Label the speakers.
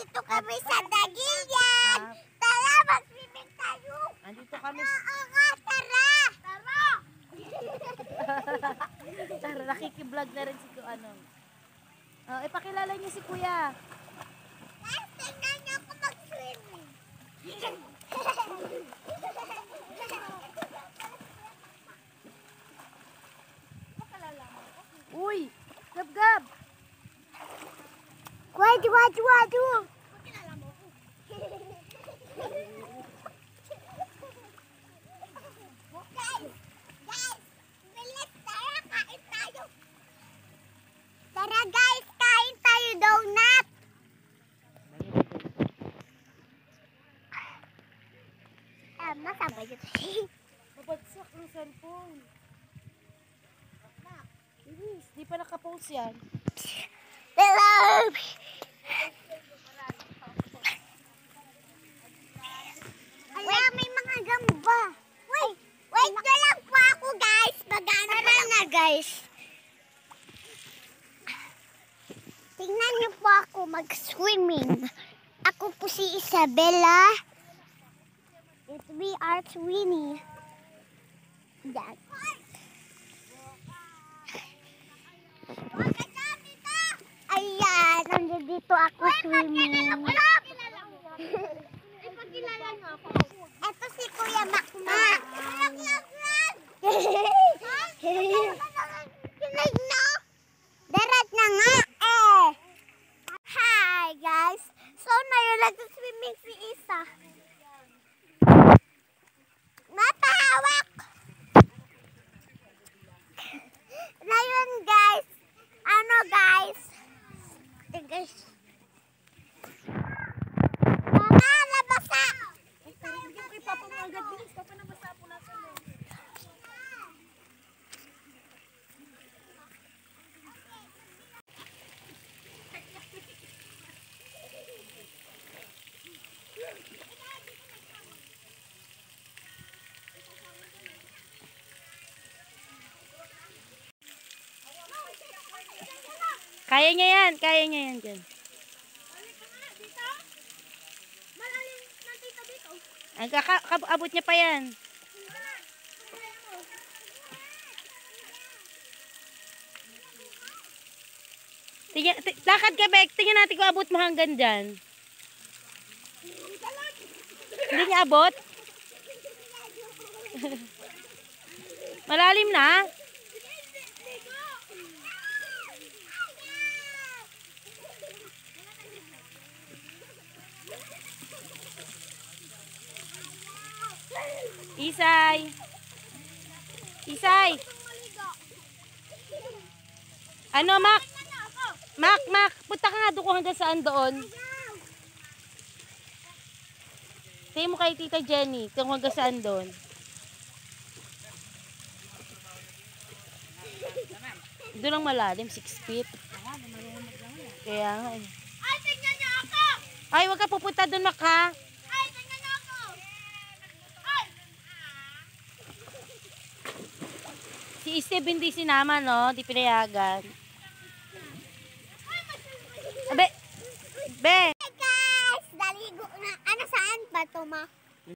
Speaker 1: Nandito kami sa Dagilyan. Tara, mag-swimming tayo.
Speaker 2: Andito kami.
Speaker 1: Oo nga, tara. Tara.
Speaker 2: Tara, nakikiblog na rin si ano. Ipakilala niyo si Kuya.
Speaker 1: Guys, tingnan niyo ako mag-swimming.
Speaker 2: Uy, gab-gab.
Speaker 1: Wadu. Guys, bilis tara, kain tayo. Tara guys, kain tayo donut. Masabay ito.
Speaker 2: Babagsak ng cellphone. Bilis, di pa nakapost yan.
Speaker 1: Hello. Wala, may mga gamba. Wait na lang po ako guys. Magana pa na guys. Tingnan niyo po ako mag-swimming. Ako po si Isabella. We are swimming. Yan. Ayan, nandito ako swimming. Ipagkilala mo ako. Ito si Kuya Makmak. Kinig na. Darat na nga eh. Hi guys. So ngayon nag-swimming si Isa. Mapahawak. Ngayon guys. Guys. Guys. Mama, nabasa.
Speaker 2: Bigyan ko ipapamagad. Bilis ka pa nabasa po natin. Kaya niya yan dyan. Abot niya pa yan. Lakad ka, Bek. Tingnan natin kung abot mo hanggang dyan. Hindi niya abot? Malalim na. Isay. Ano, Mac? Mac, punta ka nga doon kung hanggang saan doon. Say mo kay Tita Jenny kung hanggang saan doon. Doon lang malalim, 6 feet. Kaya nga eh.
Speaker 1: Ay, tingnan niyo ako.
Speaker 2: Ay, wag ka pupunta doon, Mac, ha?
Speaker 1: Ay, tingnan niyo ako. Ay.
Speaker 2: Si Steve hindi sinama, no? Di pinayagan. Abe,